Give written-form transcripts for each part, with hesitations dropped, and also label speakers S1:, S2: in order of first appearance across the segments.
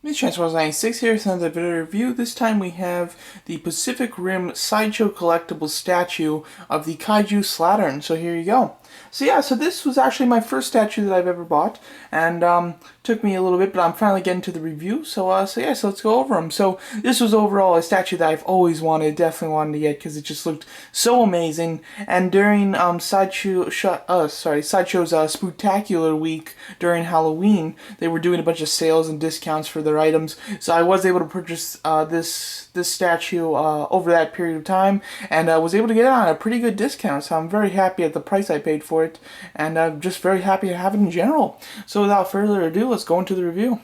S1: This Transformers 96 here, it's another video review. This time we have the Pacific Rim Sideshow Collectibles statue of the Kaiju Slattern. So here you go. So this was actually my first statue that I've ever bought, and took me a little bit, but I'm finally getting to the review. So let's go over them. So this was overall a statue that I've always wanted, definitely wanted to get, because it just looked so amazing. And during Sideshow's Spooktacular week during Halloween, they were doing a bunch of sales and discounts for their items. So I was able to purchase this statue over that period of time, and I was able to get it on a pretty good discount. So I'm very happy at the price I paid for it, and I'm just very happy to have it in general. So without further ado, let's go into the review.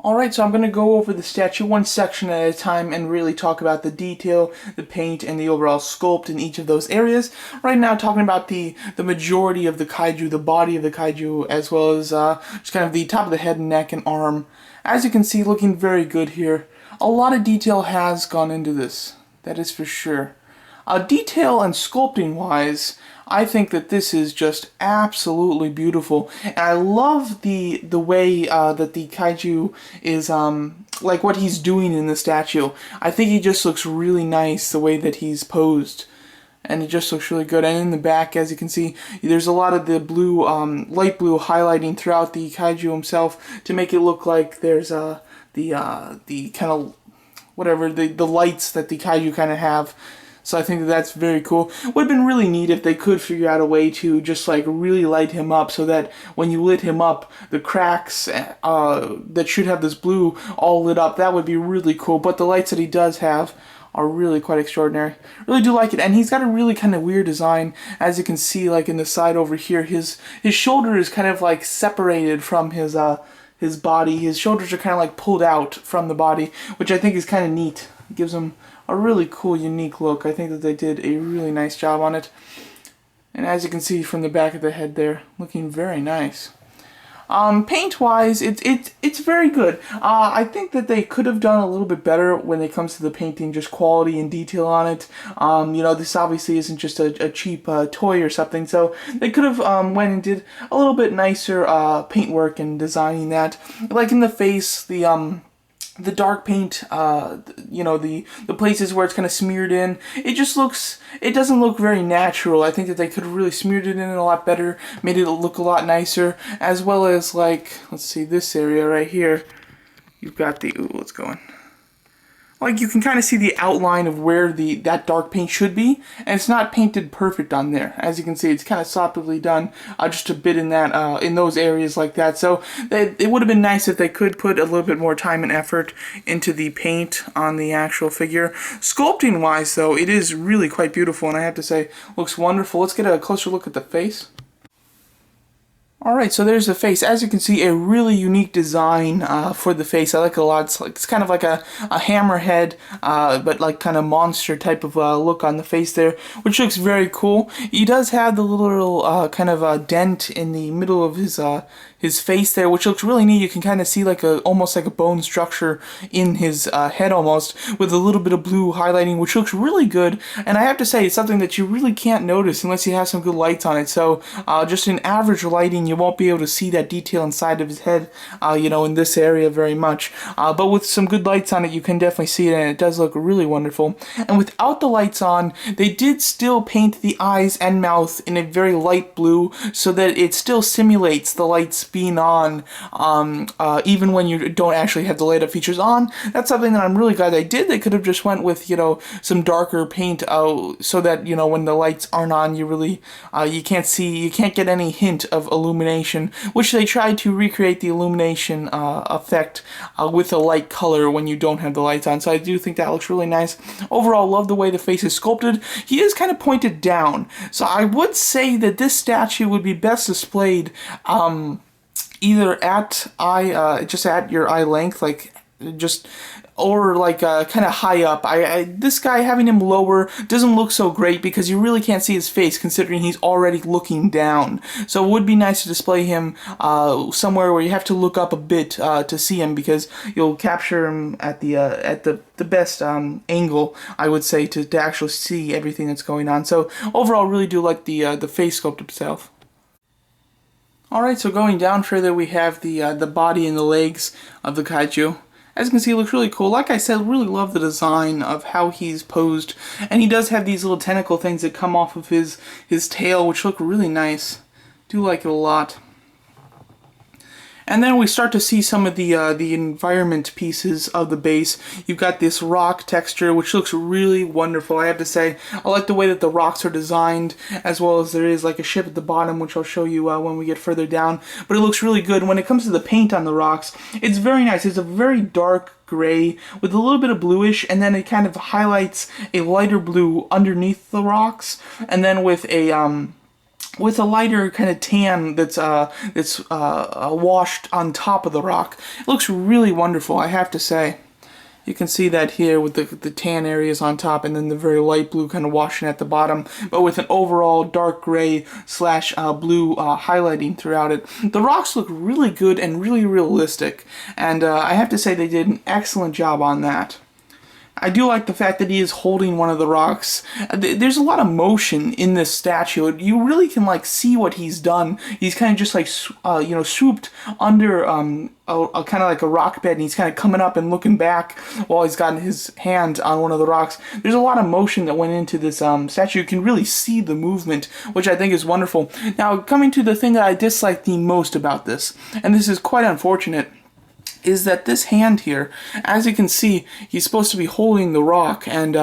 S1: Alright, so I'm going to go over the statue one section at a time and really talk about the detail, the paint, and the overall sculpt in each of those areas. Right now, talking about the majority of the kaiju, the body of the kaiju, as well as just kind of the top of the head, neck, and arm. As you can see, looking very good here. A lot of detail has gone into this, that is for sure. Detail and sculpting wise, I think that this is just absolutely beautiful. And I love the way that the kaiju is, like what he's doing in the statue. I think he just looks really nice the way that he's posed. And it just looks really good. And in the back, as you can see, there's a lot of the blue, light blue highlighting throughout the kaiju himself to make it look like there's the kind of, whatever, the lights that the kaiju kind of have. So I think that that's very cool. Would have been really neat if they could figure out a way to just like really light him up so that when you lit him up, the cracks that should have this blue all lit up. That would be really cool. But the lights that he does have are really quite extraordinary. Really do like it. And he's got a really kind of weird design. As you can see, like in the side over here, his shoulder is kind of like separated from his body. His shoulders are kind of like pulled out from the body, which I think is kind of neat. It gives him a really cool, unique look. I think that they did a really nice job on it. And as you can see from the back of the head there, looking very nice. Paint-wise, it's very good. I think that they could have done a little bit better when it comes to the painting, just quality and detail on it. You know, this obviously isn't just a cheap toy or something, so they could have went and did a little bit nicer paintwork and designing that. Like in the face, the dark paint, you know, the places where it's kind of smeared in, it doesn't look very natural. I think that they could have really smeared it in a lot better, made it look a lot nicer, as well as, like, let's see, this area right here, you've got the, ooh, what's going? Like, you can kind of see the outline of where that dark paint should be, and it's not painted perfect on there. As you can see, it's kind of sloppily done, just a bit in that, in those areas like that. So it would have been nice if they could put a little bit more time and effort into the paint on the actual figure. Sculpting wise, though, it is really quite beautiful, and I have to say, looks wonderful. Let's get a closer look at the face. Alright, so there's the face. As you can see, a really unique design for the face. I like it a lot. It's kind of like a hammerhead, but like kind of monster type of look on the face there, which looks very cool. He does have the little kind of dent in the middle of his face there, which looks really neat. You can kind of see like almost like a bone structure in his head almost, with a little bit of blue highlighting, which looks really good. And I have to say, it's something that you really can't notice unless you have some good lights on it. So just in average lighting, you won't be able to see that detail inside of his head, you know, in this area very much. But with some good lights on it, you can definitely see it, and it does look really wonderful. And without the lights on, they did still paint the eyes and mouth in a very light blue, so that it still simulates the lights being on, even when you don't actually have the light up features on. That's something that I'm really glad they did. They could have just went with, you know, some darker paint, so that, you know, when the lights aren't on, you really, you can't get any hint of illumination, which they tried to recreate the illumination effect with a light color when you don't have the lights on. So I do think that looks really nice. Overall, love the way the face is sculpted. He is kind of pointed down, so I would say that this statue would be best displayed either at just at your eye length, like just, or like kind of high up. This guy, having him lower doesn't look so great because you really can't see his face, considering he's already looking down. So it would be nice to display him somewhere where you have to look up a bit to see him, because you'll capture him at the best angle, I would say, to actually see everything that's going on. So overall, really do like the face sculpt itself. Alright, so going down further, we have the body and the legs of the kaiju. As you can see, it looks really cool. Like I said, really love the design of how he's posed. And he does have these little tentacle things that come off of his tail, which look really nice. Do like it a lot. And then we start to see some of the environment pieces of the base. You've got this rock texture, which looks really wonderful. I have to say, I like the way that the rocks are designed, as well as there is like a ship at the bottom, which I'll show you when we get further down. But it looks really good. When it comes to the paint on the rocks, it's very nice. It's a very dark gray with a little bit of bluish, and then it kind of highlights a lighter blue underneath the rocks, and then with a lighter kind of tan that's washed on top of the rock. It looks really wonderful, I have to say. You can see that here with the tan areas on top, and then the very light blue kind of washing at the bottom, but with an overall dark gray slash blue highlighting throughout it. The rocks look really good and really realistic, and I have to say they did an excellent job on that. I do like the fact that he is holding one of the rocks. There's a lot of motion in this statue. You really can like see what he's done. He's kind of just like swooped under a kind of like a rock bed, and he's kind of coming up and looking back while he's got his hand on one of the rocks. There's a lot of motion that went into this statue. You can really see the movement, which I think is wonderful. Now, coming to the thing that I dislike the most about this, and this is quite unfortunate, is that this hand here, as you can see, he's supposed to be holding the rock, and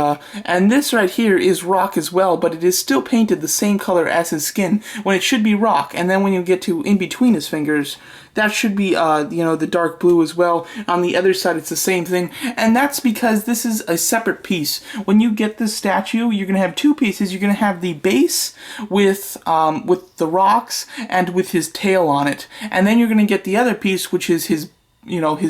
S1: this right here is rock as well, but it is still painted the same color as his skin, when it should be rock. And then when you get to in between his fingers, that should be the dark blue as well. On the other side, it's the same thing, and that's because this is a separate piece. When you get this statue, you're gonna have two pieces. You're gonna have the base with the rocks and with his tail on it, and then you're gonna get the other piece, which is his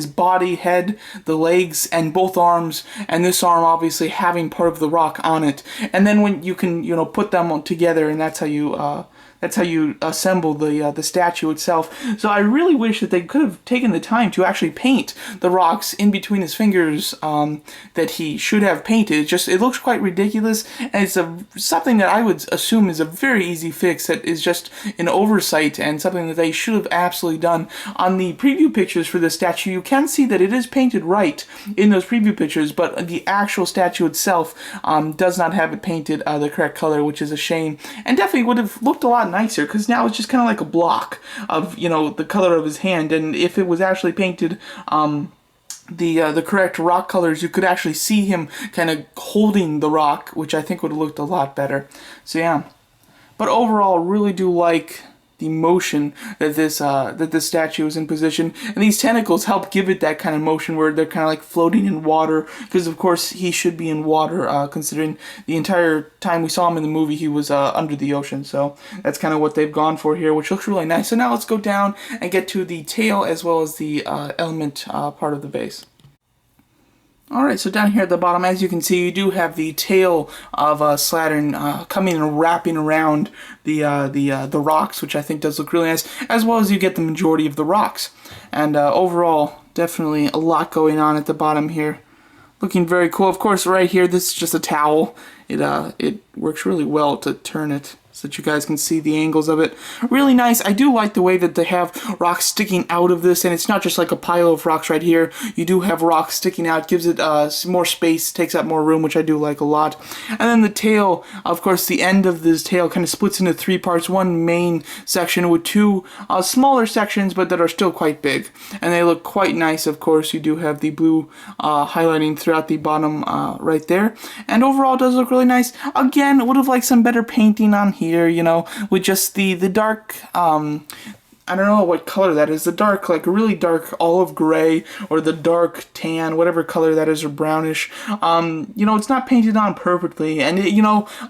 S1: body, head, the legs, and both arms, and this arm obviously having part of the rock on it. And then when you can, put them together, and that's how you assemble the statue itself. So I really wish that they could have taken the time to actually paint the rocks in between his fingers that he should have painted. It looks quite ridiculous, and it's something that I would assume is a very easy fix that is just an oversight and something that they should have absolutely done. On the preview pictures for this statue, you can see that it is painted right in those preview pictures, but the actual statue itself does not have it painted the correct color, which is a shame, and definitely would have looked a lot nicer, because now it's just kind of like a block of the color of his hand. And if it was actually painted the correct rock colors, you could actually see him kind of holding the rock, which I think would have looked a lot better. So yeah, but overall, really do like the motion that this statue is in position, and these tentacles help give it that kind of motion where they're kind of like floating in water, because of course he should be in water, considering the entire time we saw him in the movie he was under the ocean. So that's kind of what they've gone for here, which looks really nice. So now let's go down and get to the tail as well as the element part of the base. Alright, so down here at the bottom, as you can see, you do have the tail of Slattern coming and wrapping around the rocks, which I think does look really nice, as well as you get the majority of the rocks. And overall, definitely a lot going on at the bottom here. Looking very cool. Of course, right here, this is just a towel. It works really well to turn it so that you guys can see the angles of it. Really nice. I do like the way that they have rocks sticking out of this, and it's not just like a pile of rocks right here. You do have rocks sticking out, gives it more space, takes up more room, which I do like a lot. And then the tail, of course, the end of this tail kind of splits into three parts. One main section with two smaller sections, but that are still quite big. And they look quite nice, of course. You do have the blue highlighting throughout the bottom right there. And overall, it does look really nice. Again, would have liked some better painting on here, with just the dark, I don't know what color that is, the dark, like really dark olive gray, or the dark tan, whatever color that is, or brownish. It's not painted on perfectly, and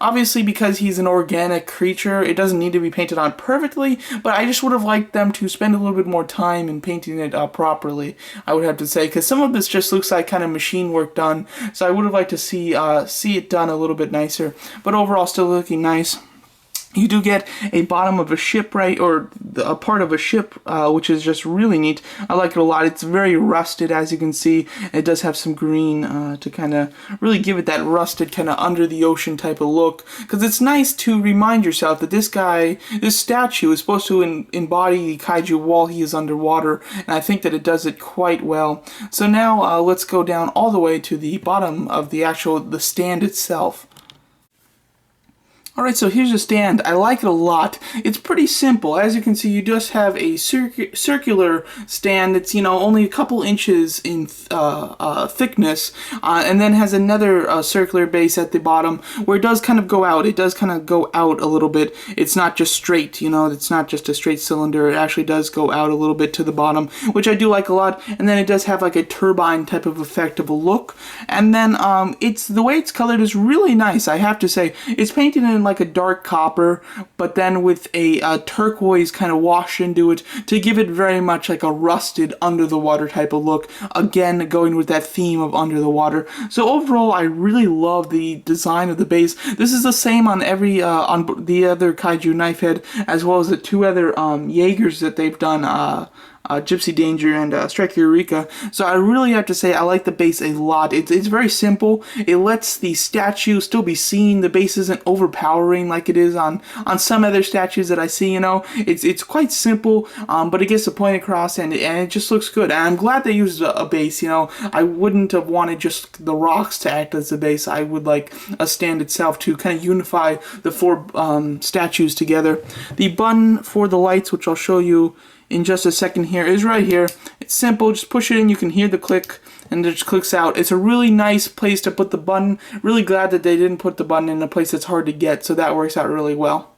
S1: obviously because he's an organic creature, it doesn't need to be painted on perfectly, but I just would have liked them to spend a little bit more time in painting it properly, I would have to say, because some of this just looks like kind of machine work done, so I would have liked to see it done a little bit nicer, but overall still looking nice. You do get a bottom of a ship, right, or a part of a ship, which is just really neat. I like it a lot. It's very rusted, as you can see. It does have some green to kind of really give it that rusted kind of under the ocean type of look. Because it's nice to remind yourself that this statue is supposed to embody the kaiju while he is underwater, and I think that it does it quite well. So now let's go down all the way to the bottom of the stand itself. Alright, so here's the stand. I like it a lot. It's pretty simple. As you can see, you just have a circular stand that's, only a couple inches in thickness, and then has another circular base at the bottom where it does kind of go out. It does kind of go out a little bit. It's not just straight, it's not just a straight cylinder. It actually does go out a little bit to the bottom, which I do like a lot. And then it does have like a turbine type of effect of a look. And then the way it's colored is really nice, I have to say. It's painted in like a dark copper, but then with a turquoise kind of wash into it to give it very much like a rusted under the water type of look, again going with that theme of under the water. So overall, I really love the design of the base. This is the same on every on the other kaiju knife head, as well as the two other Jaegers that they've done, Gypsy Danger and Strike Eureka. So I really have to say I like the base a lot. It's very simple. It lets the statue still be seen. The base isn't overpowering like it is on some other statues that I see. It's quite simple, but it gets the point across, and it just looks good. And I'm glad they used a base. I wouldn't have wanted just the rocks to act as the base. I would like a stand itself to kind of unify the four statues together. The button for the lights, which I'll show you in just a second here, is right here. It's simple, just push it in, you can hear the click, and it just clicks out. It's a really nice place to put the button. Really glad that they didn't put the button in a place that's hard to get, so that works out really well.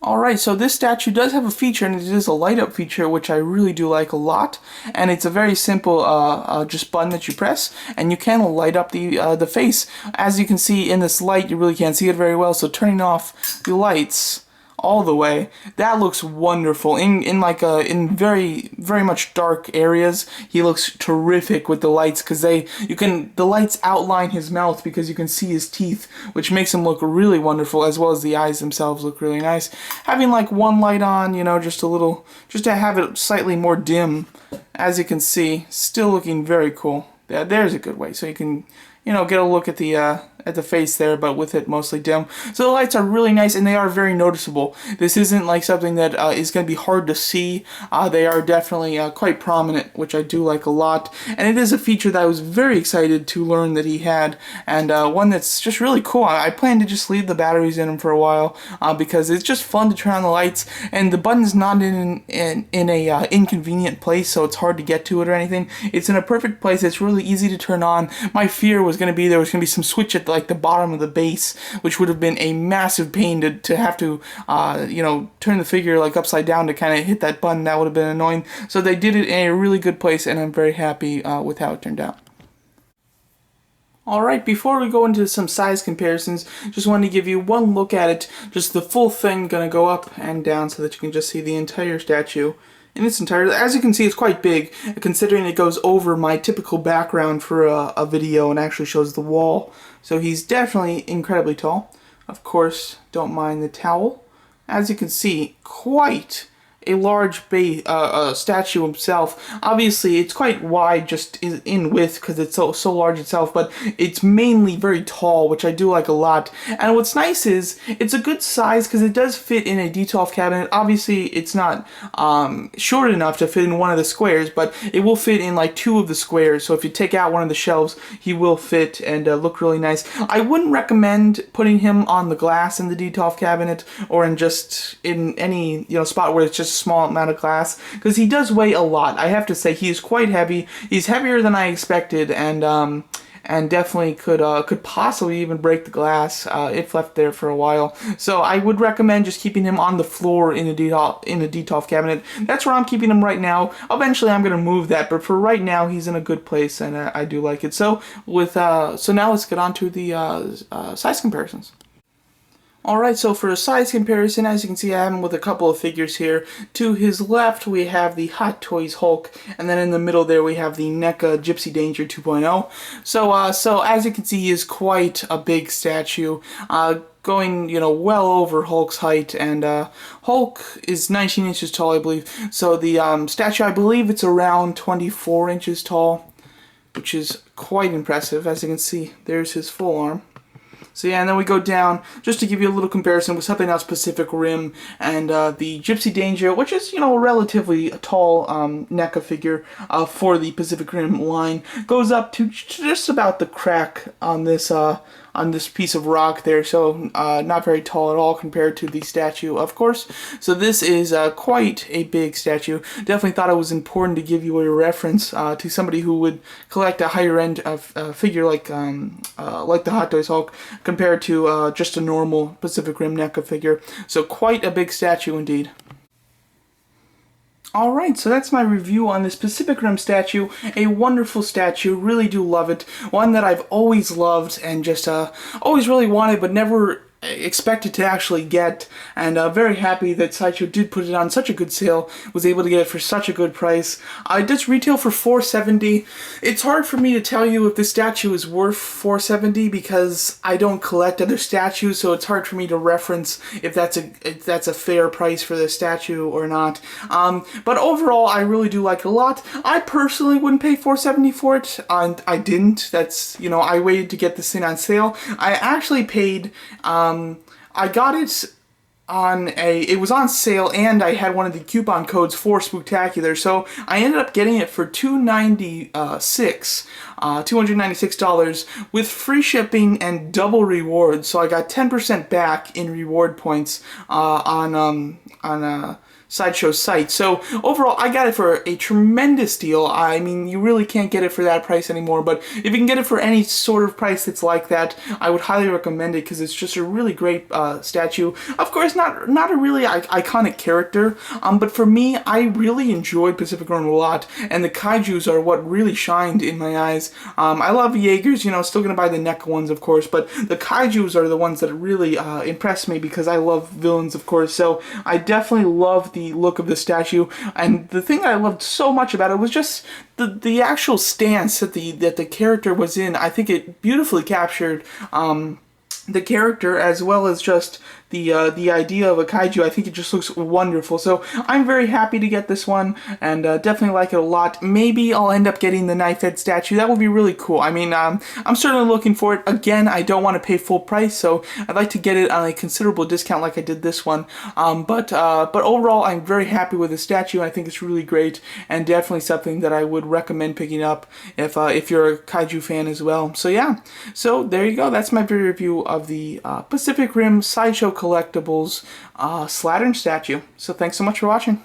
S1: Alright, so this statue does have a feature, and it is a light up feature, which I really do like a lot. And it's a very simple just button that you press, and you can light up the face. As you can see in this light, you really can't see it very well, so turning off the lights all the way, that looks wonderful. In very much dark areas, he looks terrific with the lights, because the lights outline his mouth because you can see his teeth, which makes him look really wonderful, as well as the eyes themselves look really nice. Having like one light on, just to have it slightly more dim, as you can see, still looking very cool. There's a good way, so you can get a look at the face there, but with it mostly dim. So the lights are really nice, and they are very noticeable. This isn't like something that is going to be hard to see. They are definitely quite prominent, which I do like a lot. And it is a feature that I was very excited to learn that he had, and one that's just really cool. I plan to just leave the batteries in them for a while, because it's just fun to turn on the lights, and the button's not in a inconvenient place, so it's hard to get to it or anything. It's in a perfect place. It's really easy to turn on. My fear was going to be there was going to be some switch at the bottom of the base, which would have been a massive pain to have to turn the figure like upside down to kind of hit that button. That would have been annoying. So they did it in a really good place, and I'm very happy with how it turned out. Alright, before we go into some size comparisons, just wanted to give you one look at it, just the full thing, gonna go up and down so that you can just see the entire statue in its entirety. As you can see, it's quite big, considering it goes over my typical background for a video and actually shows the wall. So he's definitely incredibly tall. Of course, don't mind the towel. As you can see, quite a large statue himself. Obviously, it's quite wide just in width because it's so large itself, but it's mainly very tall, which I do like a lot. And what's nice is it's a good size because it does fit in a D12 cabinet. Obviously, it's not short enough to fit in one of the squares, but it will fit in like two of the squares. So if you take out one of the shelves, he will fit and look really nice. I wouldn't recommend putting him on the glass in the D12 cabinet or in any spot where it's just small amount of glass, because he does weigh a lot. I have to say he is quite heavy. He's heavier than I expected, and definitely could possibly even break the glass if left there for a while. So I would recommend just keeping him on the floor in a D12 cabinet. That's where I'm keeping him right now. Eventually I'm going to move that, but for right now he's in a good place, and I do like it. So now let's get on to the size comparisons. Alright, so for a size comparison, as you can see, I have him with a couple of figures here. To his left, we have the Hot Toys Hulk, and then in the middle there we have the NECA Gypsy Danger 2.0. So as you can see, he is quite a big statue. going, you know, well over Hulk's height, and Hulk is 19 inches tall, I believe. So the statue, I believe it's around 24 inches tall, which is quite impressive. As you can see, there's his full arm. So yeah, and then we go down, just to give you a little comparison, with something else Pacific Rim, and the Gypsy Danger, which is, you know, a relatively tall NECA figure for the Pacific Rim line, goes up to just about the crack on this piece of rock there, so not very tall at all compared to the statue, of course. So this is quite a big statue. Definitely thought it was important to give you a reference to somebody who would collect a higher end figure like the Hot Toys Hulk compared to just a normal Pacific Rim NECA figure. So quite a big statue indeed. Alright, so that's my review on this Pacific Rim statue. A wonderful statue, really do love it. One that I've always loved and just always really wanted but never expected to actually get, and very happy that Sideshow did put it on such a good sale, was able to get it for such a good price. It does retail for $470. It's hard for me to tell you if this statue is worth $470 because I don't collect other statues, so it's hard for me to reference if that's a fair price for the statue or not. But overall, I really do like it a lot. I personally wouldn't pay $470 for it, and I didn't. That's, you know, I waited to get this thing on sale. I actually paid I got it on it was on sale, and I had one of the coupon codes for Spooktacular, so I ended up getting it for $296 with free shipping and double rewards. So I got 10% back in reward points on Sideshow's site. So overall, I got it for a tremendous deal. I mean, you really can't get it for that price anymore, but if you can get it for any sort of price that's like that, I would highly recommend it because it's just a really great statue. Of course, not a really iconic character, but for me, I really enjoyed Pacific Rim a lot, and the Kaijus are what really shined in my eyes. I love Jaegers, you know, still gonna buy the NECA ones, of course, but the Kaijus are the ones that really impressed me because I love villains, of course, so I definitely love the look of the statue, and the thing that I loved so much about it was just the actual stance that the character was in. I think it beautifully captured the character as well as just the idea of a kaiju. I think it just looks wonderful. So I'm very happy to get this one, and definitely like it a lot. Maybe I'll end up getting the knife head statue. That would be really cool. I mean, I'm certainly looking for it. Again, I don't want to pay full price, so I'd like to get it on a considerable discount like I did this one. But overall, I'm very happy with the statue. I think it's really great, and definitely something that I would recommend picking up if you're a kaiju fan as well. So yeah, so there you go. That's my very review of the Pacific Rim Sideshow Collectibles Slattern statue. So thanks so much for watching.